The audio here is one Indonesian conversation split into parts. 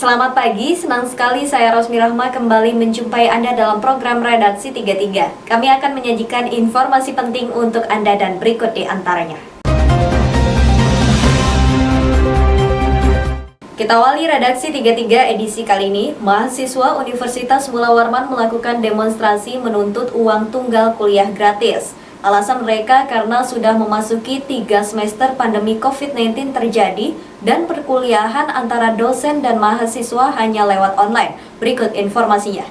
Selamat pagi, senang sekali saya Rosmi Rahma kembali menjumpai Anda dalam program Redaksi 33. Kami akan menyajikan informasi penting untuk Anda dan berikut di antaranya. Kita awali Redaksi 33 edisi kali ini, mahasiswa Universitas Mula Warman melakukan demonstrasi menuntut uang tunggal kuliah gratis. Alasan mereka karena sudah memasuki 3 semester pandemi COVID-19 terjadi dan perkuliahan antara dosen dan mahasiswa hanya lewat online. Berikut informasinya.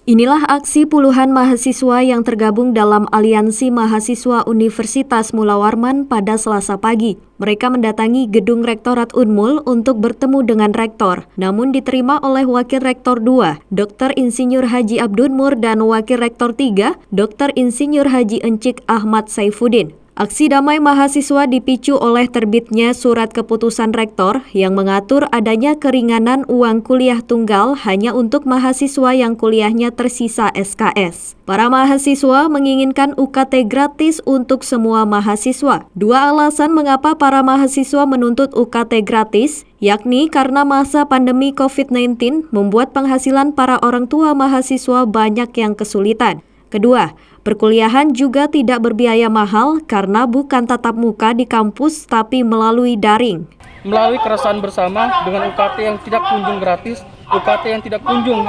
Inilah aksi puluhan mahasiswa yang tergabung dalam Aliansi Mahasiswa Universitas Mula Warman pada Selasa pagi. Mereka mendatangi gedung Rektorat Unmul untuk bertemu dengan Rektor, namun diterima oleh Wakil Rektor 2, Dr. Insinyur Haji Abdun Mur dan Wakil Rektor 3, Dr. Insinyur Haji Encik Ahmad Saifuddin. Aksi damai mahasiswa dipicu oleh terbitnya surat keputusan rektor yang mengatur adanya keringanan uang kuliah tunggal hanya untuk mahasiswa yang kuliahnya tersisa SKS. Para mahasiswa menginginkan UKT gratis untuk semua mahasiswa. Dua alasan mengapa para mahasiswa menuntut UKT gratis, yakni karena masa pandemi COVID-19 membuat penghasilan para orang tua mahasiswa banyak yang kesulitan. Kedua, perkuliahan juga tidak berbiaya mahal karena bukan tatap muka di kampus tapi melalui daring. Melalui keresahan bersama dengan UKT yang tidak kunjung gratis, UKT yang tidak kunjung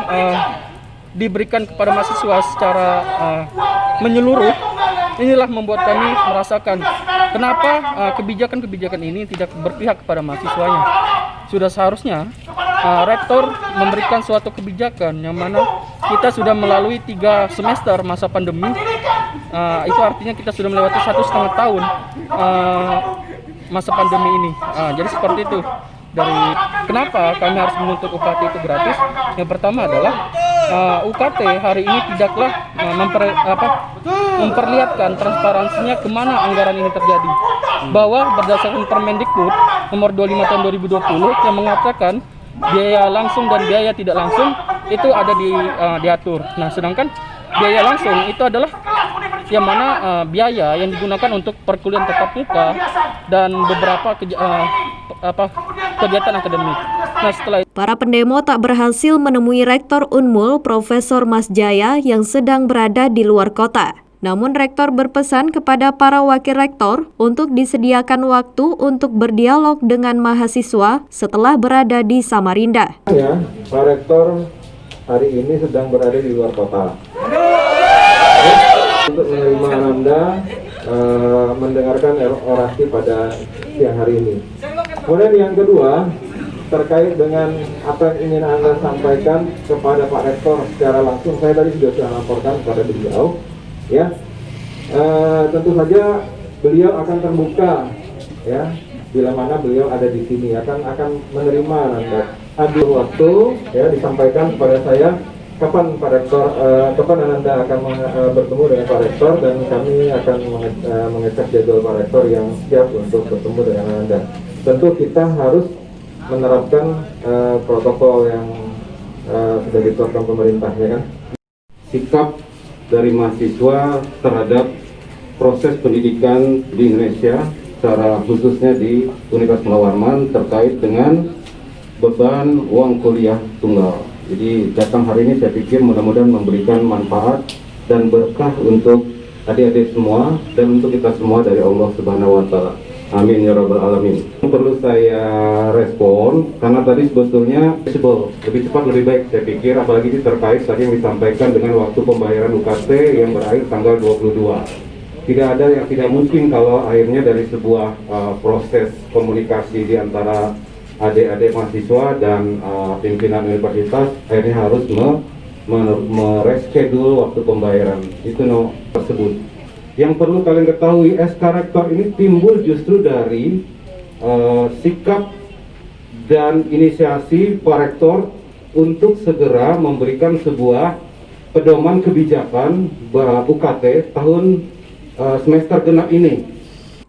diberikan kepada mahasiswa secara menyeluruh, inilah membuat kami merasakan kenapa kebijakan-kebijakan ini tidak berpihak kepada mahasiswanya. Sudah seharusnya rektor memberikan suatu kebijakan yang mana kita sudah melalui 3 semester masa pandemi, itu artinya kita sudah melewati 1,5 tahun masa pandemi ini. Jadi seperti itu. Dari kenapa kami harus menuntut UKT itu gratis? Yang pertama adalah UKT hari ini tidaklah memperlihatkan transparansinya kemana anggaran ini terjadi. Bahwa berdasarkan Permendikbud nomor 25 tahun 2020 yang mengatakan biaya langsung dan biaya tidak langsung itu ada diatur. Nah, sedangkan biaya langsung itu adalah yang mana biaya yang digunakan untuk perkuliahan tatap muka dan beberapa kegiatan akademik. Nah, setelah para pendemo tak berhasil menemui Rektor Unmul Profesor Mas Jaya yang sedang berada di luar kota. Namun Rektor berpesan kepada para wakil rektor untuk disediakan waktu untuk berdialog dengan mahasiswa setelah berada di Samarinda. Ya, Pak Rektor hari ini sedang berada di luar kota. Untuk menerima Anda mendengarkan orasi pada siang hari ini. Kemudian yang kedua, terkait dengan apa yang ingin Anda sampaikan kepada Pak Rektor secara langsung, saya tadi sudah laporkan kepada beliau. Ya, tentu saja beliau akan terbuka, ya, bila mana beliau ada di sini akan menerima Anda. Ambil waktu, ya, disampaikan kepada saya kapan Pak Rektor, kapan Anda akan bertemu dengan Pak Rektor dan kami akan mengecek jadwal Pak Rektor yang siap untuk bertemu dengan Anda. Tentu kita harus menerapkan protokol yang sudah ditetapkan pemerintah, ya kan? Sikap dari mahasiswa terhadap proses pendidikan di Indonesia, secara khususnya di Universitas Mula Warman terkait dengan beban uang kuliah tunggal. Jadi datang hari ini saya pikir mudah-mudahan memberikan manfaat dan berkah untuk adik-adik semua dan untuk kita semua dari Allah Subhanahu wa Ta'ala. Amin ya rabbal alamin. Perlu saya respon karena tadi sebetulnya lebih cepat lebih baik saya pikir, apalagi ini terkait tadi yang disampaikan dengan waktu pembayaran UKT yang berakhir tanggal 22. Tidak ada yang tidak mungkin kalau akhirnya dari sebuah proses komunikasi di antara adik-adik mahasiswa dan pimpinan universitas akhirnya harus mereschedule waktu pembayaran itu tersebut. Yang perlu kalian ketahui, SK Rektor ini timbul justru dari sikap dan inisiasi Pak Rektor untuk segera memberikan sebuah pedoman kebijakan UKT tahun semester genap ini.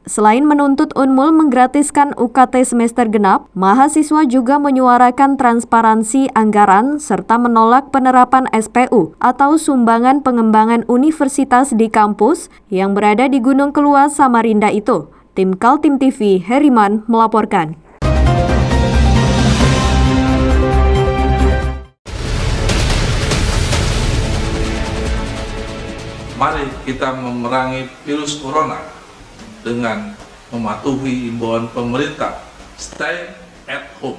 Selain menuntut Unmul menggratiskan UKT semester genap, mahasiswa juga menyuarakan transparansi anggaran serta menolak penerapan SPU atau sumbangan pengembangan universitas di kampus yang berada di Gunung Keluas, Samarinda itu. Tim Kaltim TV, Heriman melaporkan. Mari kita memerangi virus corona dengan mematuhi imbauan pemerintah. Stay at home.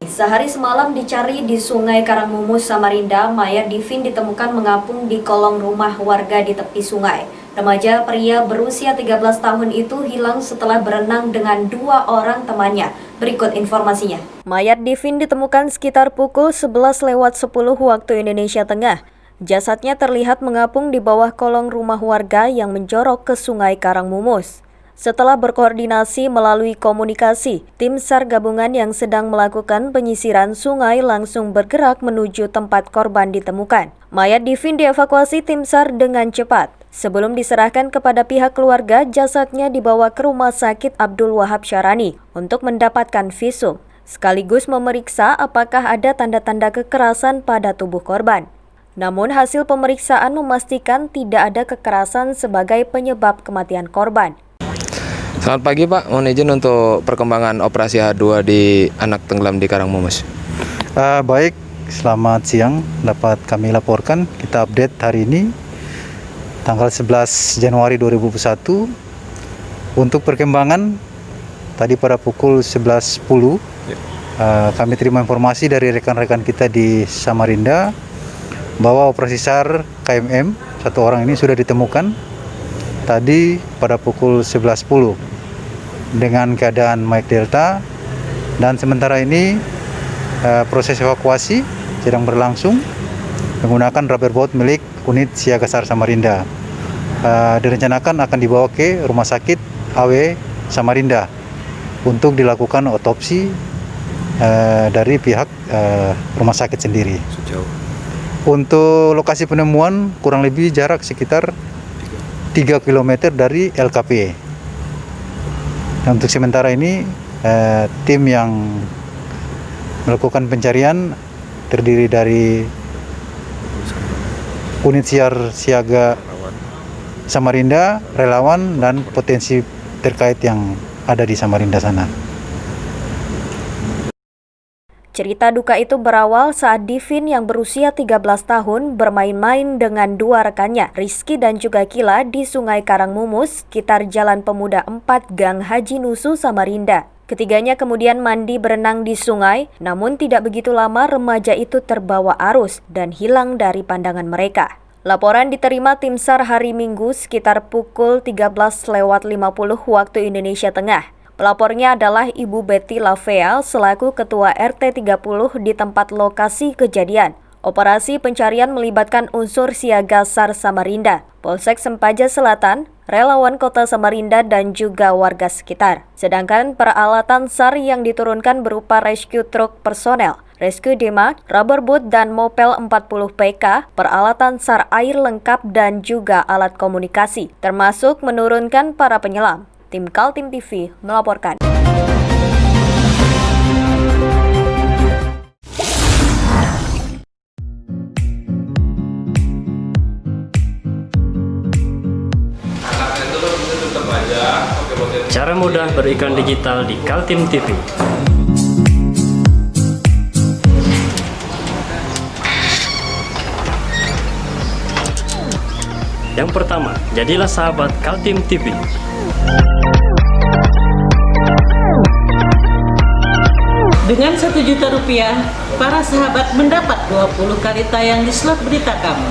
Sehari semalam dicari di Sungai Karangmumus, Samarinda, mayat Divin ditemukan mengapung di kolong rumah warga di tepi sungai. Remaja pria berusia 13 tahun itu hilang setelah berenang dengan 2 orang temannya. Berikut informasinya. Mayat Divin ditemukan sekitar pukul 11:10 waktu Indonesia Tengah. Jasadnya terlihat mengapung di bawah kolong rumah warga yang menjorok ke Sungai Karangmumus. Setelah berkoordinasi melalui komunikasi, tim SAR gabungan yang sedang melakukan penyisiran sungai langsung bergerak menuju tempat korban ditemukan. Mayat Divin dievakuasi tim SAR dengan cepat. Sebelum diserahkan kepada pihak keluarga, jasadnya dibawa ke Rumah Sakit Abdul Wahab Syarani untuk mendapatkan visum, sekaligus memeriksa apakah ada tanda-tanda kekerasan pada tubuh korban. Namun hasil pemeriksaan memastikan tidak ada kekerasan sebagai penyebab kematian korban. Selamat pagi Pak, mohon izin untuk perkembangan operasi H2 di anak tenggelam di Karangmumus. Baik, selamat siang. Dapat kami laporkan, kita update hari ini tanggal 11 Januari 2021. Untuk perkembangan tadi pada pukul 11.10 kami terima informasi dari rekan-rekan kita di Samarinda bahwa operasi SAR KMM 1 orang ini sudah ditemukan tadi pada pukul 11.10 dengan keadaan Mike Delta, dan sementara ini proses evakuasi sedang berlangsung menggunakan rubber boat milik unit Siaga SAR Samarinda. Direncanakan akan dibawa ke Rumah Sakit AW Samarinda untuk dilakukan otopsi dari pihak rumah sakit sendiri. Untuk lokasi penemuan kurang lebih jarak sekitar 3 km dari LKP. Dan untuk sementara ini tim yang melakukan pencarian terdiri dari unit siaga Samarinda, relawan, dan potensi terkait yang ada di Samarinda sana. Cerita duka itu berawal saat Divin yang berusia 13 tahun bermain-main dengan 2 rekannya, Rizky dan juga Kila, di Sungai Karangmumus, sekitar Jalan Pemuda 4 Gang Haji Nusu, Samarinda. Ketiganya kemudian mandi berenang di sungai, namun tidak begitu lama remaja itu terbawa arus dan hilang dari pandangan mereka. Laporan diterima tim SAR hari Minggu sekitar pukul 13:50 waktu Indonesia Tengah. Pelapornya adalah Ibu Betty Lavea selaku Ketua RT 30 di tempat lokasi kejadian. Operasi pencarian melibatkan unsur Siaga SAR Samarinda, Polsek Sempaja Selatan, relawan Kota Samarinda, dan juga warga sekitar. Sedangkan peralatan SAR yang diturunkan berupa rescue truck personel, rescue demak, rubber boat, dan mopel 40 PK, peralatan SAR air lengkap, dan juga alat komunikasi, termasuk menurunkan para penyelam. Tim Kaltim TV melaporkan. Cara mudah beriklan digital di Kaltim TV. Yang pertama, jadilah sahabat Kaltim TV. Dengan Rp1 juta, para sahabat mendapat 20 kali tayang di slot berita kamu.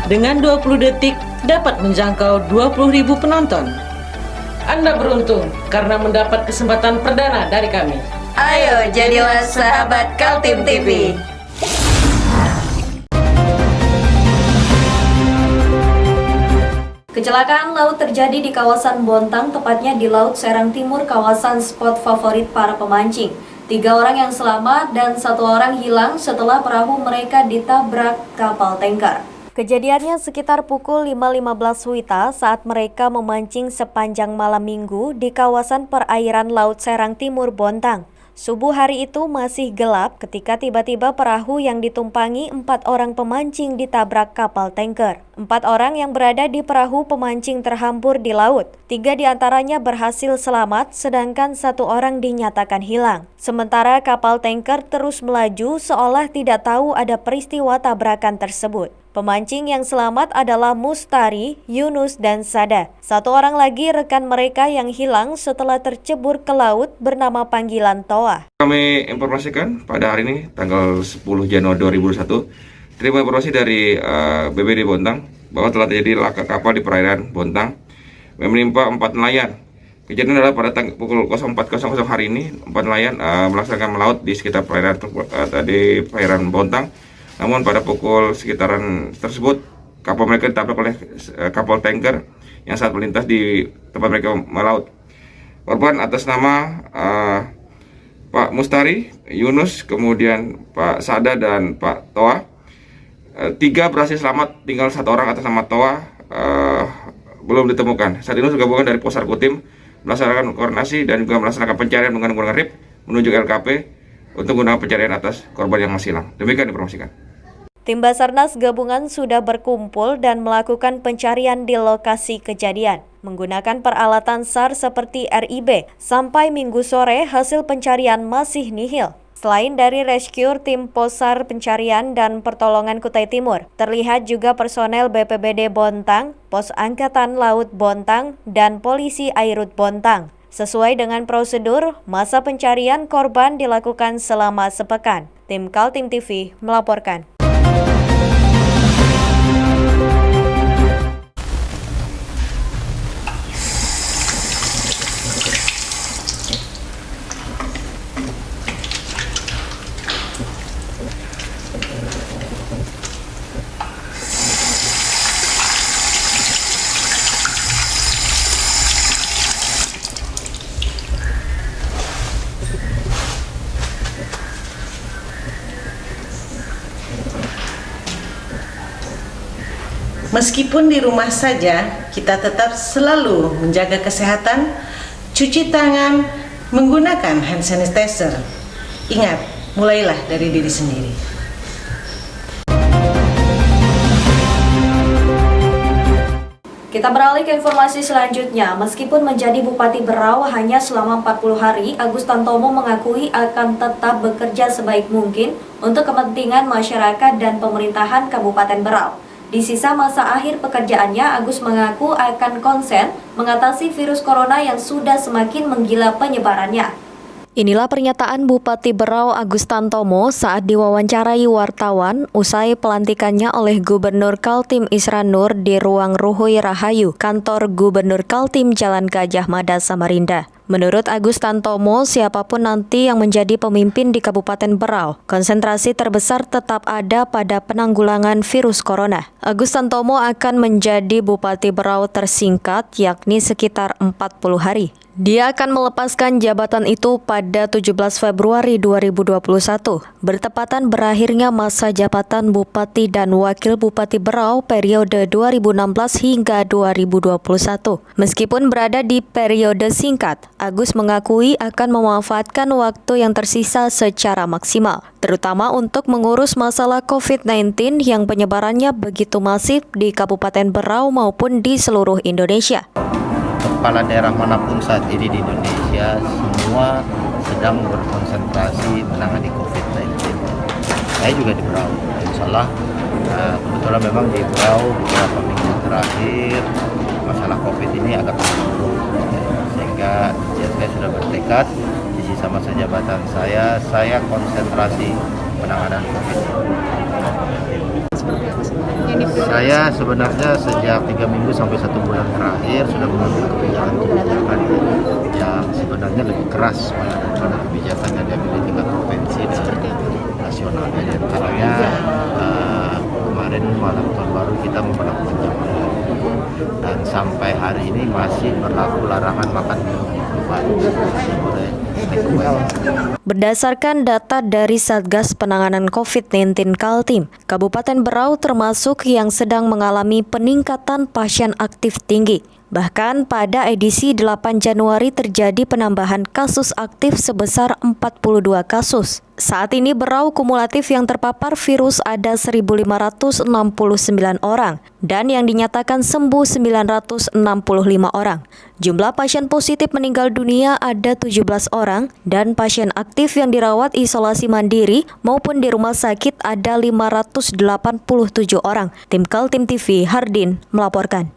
Dengan 20 detik dapat menjangkau 20.000 penonton. Anda beruntung karena mendapat kesempatan perdana dari kami. Ayo jadilah sahabat Kaltim TV. Kecelakaan laut terjadi di kawasan Bontang, tepatnya di Laut Serang Timur, kawasan spot favorit para pemancing. 3 orang yang selamat dan 1 orang hilang setelah perahu mereka ditabrak kapal tanker. Kejadiannya sekitar pukul 5.15 WITA saat mereka memancing sepanjang malam minggu di kawasan perairan Laut Serang Timur, Bontang. Subuh hari itu masih gelap ketika tiba-tiba perahu yang ditumpangi 4 orang pemancing ditabrak kapal tanker. 4 orang yang berada di perahu pemancing terhampur di laut. 3 diantaranya berhasil selamat, sedangkan 1 orang dinyatakan hilang. Sementara kapal tanker terus melaju seolah tidak tahu ada peristiwa tabrakan tersebut. Pemancing yang selamat adalah Mustari, Yunus, dan Sada. 1 orang lagi rekan mereka yang hilang setelah tercebur ke laut bernama panggilan Toa. Kami informasikan pada hari ini, tanggal 10 Januari 2021, terima informasi dari BPBD Bontang bahwa telah terjadi laka kapal di perairan Bontang yang menimpa 4 nelayan. Kejadian adalah pada pukul 04.00 hari ini, 4 nelayan melaksanakan melaut di sekitar perairan Bontang. Namun pada pukul sekitaran tersebut, kapal mereka ditabrak oleh kapal tanker yang saat melintas di tempat mereka melaut. Korban atas nama Pak Mustari, Yunus, kemudian Pak Sada, dan Pak Toa. 3 berhasil selamat, tinggal 1 orang atas nama Toa belum ditemukan. Saat ini gabungan dari Posar Kutim melaksanakan koordinasi dan juga melaksanakan pencarian menggunakan RIP menuju LKP untuk menggunakan pencarian atas korban yang masih hilang. Demikian diinformasikan. Tim Basarnas gabungan sudah berkumpul dan melakukan pencarian di lokasi kejadian. Menggunakan peralatan SAR seperti RIB, sampai Minggu sore hasil pencarian masih nihil. Selain dari rescue tim Posar Pencarian dan Pertolongan Kutai Timur, terlihat juga personel BPBD Bontang, Pos Angkatan Laut Bontang, dan Polisi Airut Bontang. Sesuai dengan prosedur, masa pencarian korban dilakukan selama sepekan. Tim Kaltim TV melaporkan. Meskipun di rumah saja, kita tetap selalu menjaga kesehatan, cuci tangan, menggunakan hand sanitizer. Ingat, mulailah dari diri sendiri. Kita beralih ke informasi selanjutnya. Meskipun menjadi Bupati Berau hanya selama 40 hari, Agus Tantomo mengakui akan tetap bekerja sebaik mungkin untuk kepentingan masyarakat dan pemerintahan Kabupaten Berau. Di sisa masa akhir pekerjaannya, Agus mengaku akan konsen mengatasi virus corona yang sudah semakin menggila penyebarannya. Inilah pernyataan Bupati Berau Agus Tantomo saat diwawancarai wartawan usai pelantikannya oleh Gubernur Kaltim Isran Nur di ruang Ruhui Rahayu, kantor Gubernur Kaltim Jalan Gajah Mada, Samarinda. Menurut Agus Tantomo, siapapun nanti yang menjadi pemimpin di Kabupaten Berau, konsentrasi terbesar tetap ada pada penanggulangan virus corona. Agus Tantomo akan menjadi Bupati Berau tersingkat, yakni sekitar 40 hari. Dia akan melepaskan jabatan itu pada 17 Februari 2021, bertepatan berakhirnya masa jabatan Bupati dan Wakil Bupati Berau periode 2016 hingga 2021. Meskipun berada di periode singkat, Agus mengakui akan memanfaatkan waktu yang tersisa secara maksimal, terutama untuk mengurus masalah COVID-19 yang penyebarannya begitu masif di Kabupaten Berau maupun di seluruh Indonesia. Kepala daerah manapun saat ini di Indonesia semua sedang berkonsentrasi menangani COVID-19. Saya juga di Berau, insya Allah kebetulan memang di Berau beberapa minggu terakhir masalah COVID ini agak menurun, sehingga saya sudah bertekad di sisa masa jabatan saya konsentrasi penanganan COVID. Saya sebenarnya sejak 3 minggu sampai 1 bulan terakhir sudah mengambil kebijakan yang sebenarnya lebih keras daripada kebijakan yang diambil di tingkat provinsi dan nasional. Jadi antaranya kemarin malam tahun baru kita memperlakukan jam malam, dan sampai hari ini masih berlaku larangan makan minum di luar, masih boleh take away. Berdasarkan data dari Satgas Penanganan COVID-19 Kaltim, Kabupaten Berau termasuk yang sedang mengalami peningkatan pasien aktif tinggi. Bahkan pada edisi 8 Januari terjadi penambahan kasus aktif sebesar 42 kasus. Saat ini berau kumulatif yang terpapar virus ada 1.569 orang dan yang dinyatakan sembuh 965 orang. Jumlah pasien positif meninggal dunia ada 17 orang dan pasien aktif yang dirawat isolasi mandiri maupun di rumah sakit ada 587 orang. Tim Kaltim TV, Hardin melaporkan.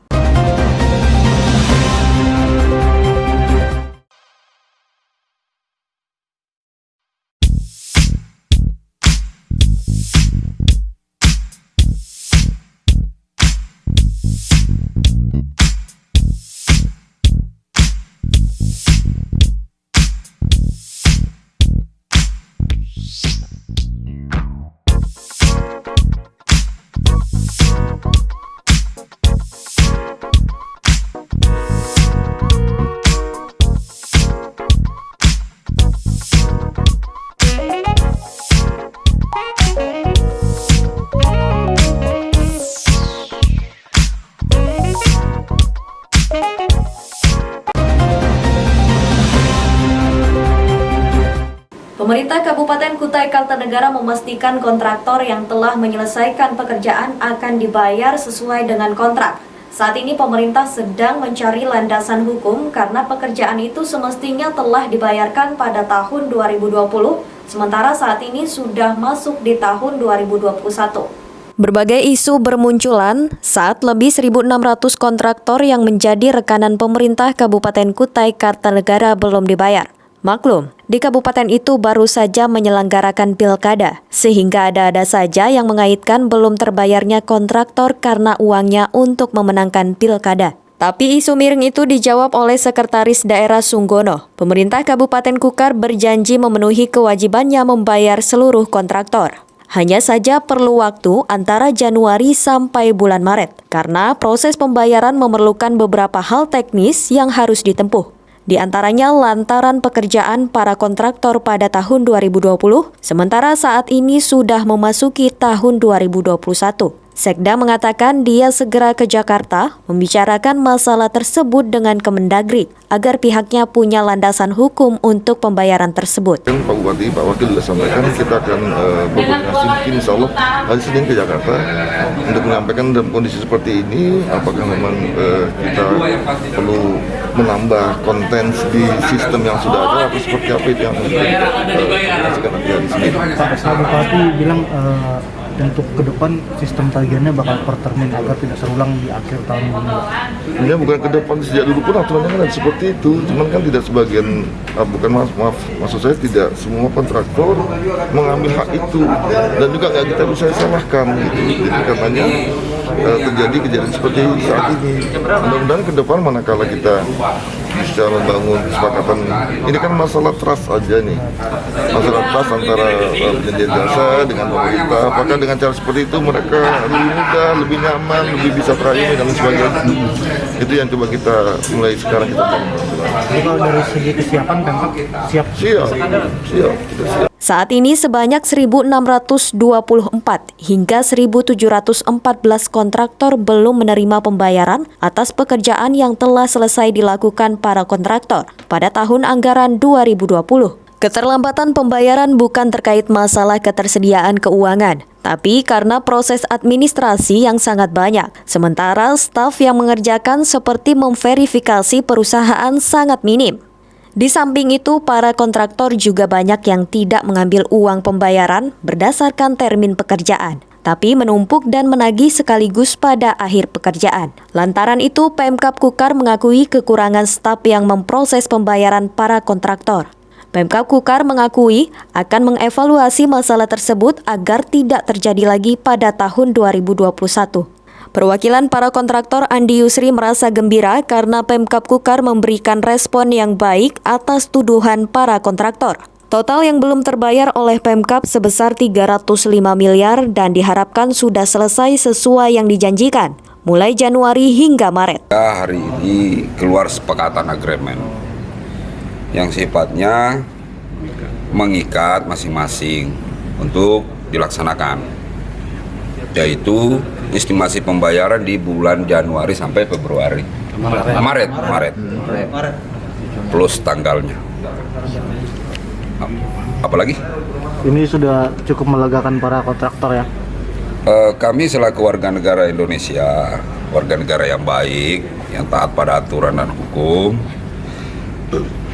Pemerintah Kabupaten Kutai Kartanegara memastikan kontraktor yang telah menyelesaikan pekerjaan akan dibayar sesuai dengan kontrak. Saat ini pemerintah sedang mencari landasan hukum karena pekerjaan itu semestinya telah dibayarkan pada tahun 2020, sementara saat ini sudah masuk di tahun 2021. Berbagai isu bermunculan saat lebih 1.600 kontraktor yang menjadi rekanan pemerintah Kabupaten Kutai Kartanegara belum dibayar. Maklum, di kabupaten itu baru saja menyelenggarakan pilkada, sehingga ada-ada saja yang mengaitkan belum terbayarnya kontraktor karena uangnya untuk memenangkan pilkada. Tapi isu miring itu dijawab oleh Sekretaris Daerah Sunggono. Pemerintah Kabupaten Kukar berjanji memenuhi kewajibannya membayar seluruh kontraktor. Hanya saja perlu waktu antara Januari sampai bulan Maret, karena proses pembayaran memerlukan beberapa hal teknis yang harus ditempuh. Di antaranya lantaran pekerjaan para kontraktor pada tahun 2020, sementara saat ini sudah memasuki tahun 2021. Sekda mengatakan dia segera ke Jakarta membicarakan masalah tersebut dengan Kemendagri agar pihaknya punya landasan hukum untuk pembayaran tersebut. Pak Bupati, Pak Wakil sudah sampaikan kita akan berkoordinasi mungkin insya Allah hari Senin ke Jakarta untuk menyampaikan dalam kondisi seperti ini apakah memang kita perlu menambah konten di sistem yang sudah ada atau seperti apa itu yang kita nanti hari Senin. Pak Bupati bilang untuk ke depan sistem tagihannya bakal per termin agar tidak terulang di akhir tahun ini. Ya bukan ke depan, sejak dulu pun aturannya kan seperti itu. Cuman kan tidak sebagian, maksud saya tidak semua kontraktor mengambil hak itu dan juga nggak kita bisa salahkan gitu. Jadi katanya terjadi kejadian seperti saat ini. Mudah-mudahan ke depan manakala kita bisa membangun kesepakatan, ini kan masalah trust aja nih, masalah trust antara penyedia jasa dengan pemerintah. Apakah dengan cara seperti itu mereka lebih mudah, lebih nyaman, lebih bisa terayuni dan sebagainya. Itu yang coba kita mulai sekarang kita bangun. Jadi kalau dari segi kesiapan Pemkab siap. Saat ini sebanyak 1.624 hingga 1.714 kontraktor belum menerima pembayaran atas pekerjaan yang telah selesai dilakukan para kontraktor pada tahun anggaran 2020. Keterlambatan pembayaran bukan terkait masalah ketersediaan keuangan, tapi karena proses administrasi yang sangat banyak, sementara staf yang mengerjakan seperti memverifikasi perusahaan sangat minim. Di samping itu, para kontraktor juga banyak yang tidak mengambil uang pembayaran berdasarkan termin pekerjaan, tapi menumpuk dan menagih sekaligus pada akhir pekerjaan. Lantaran itu, Pemkab Kukar mengakui kekurangan staf yang memproses pembayaran para kontraktor. Pemkab Kukar mengakui akan mengevaluasi masalah tersebut agar tidak terjadi lagi pada tahun 2021. Perwakilan para kontraktor Andi Yusri merasa gembira karena Pemkab Kukar memberikan respon yang baik atas tuduhan para kontraktor. Total yang belum terbayar oleh Pemkab sebesar 305 miliar dan diharapkan sudah selesai sesuai yang dijanjikan, mulai Januari hingga Maret. Hari ini keluar sepakatan agreement yang sifatnya mengikat masing-masing untuk dilaksanakan, yaitu estimasi pembayaran di bulan Januari sampai Februari. Maret. Plus tanggalnya. Apalagi? Ini sudah cukup melegakan para kontraktor ya? Kami selaku warga negara Indonesia, warga negara yang baik, yang taat pada aturan dan hukum,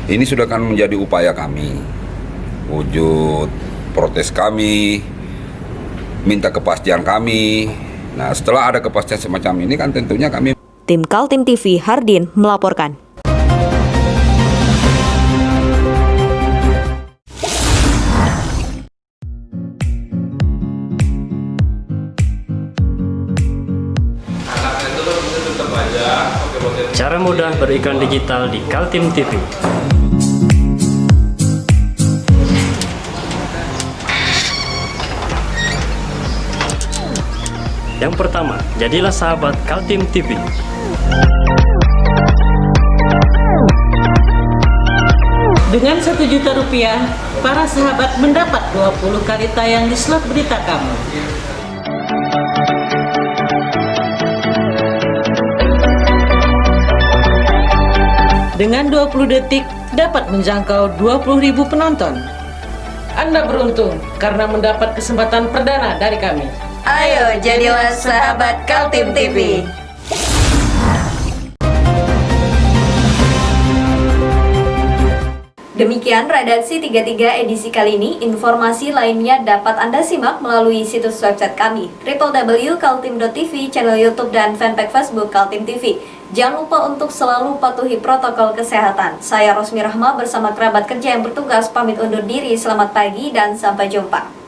ini sudah akan menjadi upaya kami, wujud protes kami, minta kepastian kami. Nah, setelah ada kepastian semacam ini kan tentunya kami. Tim Kaltim TV, Hardin melaporkan. Cara mudah beriklan digital di Kaltim TV. Yang pertama, jadilah sahabat Kaltim TV. Dengan Rp1 juta, para sahabat mendapat 20 kali tayang di slot berita kamu. Dengan 20 detik dapat menjangkau 20.000 penonton. Anda beruntung karena mendapat kesempatan perdana dari kami. Ayo jadilah sahabat Kaltim TV. Demikian redaksi 33 edisi kali ini. Informasi lainnya dapat Anda simak melalui situs website kami www.kaltim.tv, channel YouTube dan fanpage Facebook Kaltim TV. Jangan lupa untuk selalu patuhi protokol kesehatan. Saya Rosmi Rahma bersama kerabat kerja yang bertugas pamit undur diri. Selamat pagi dan sampai jumpa.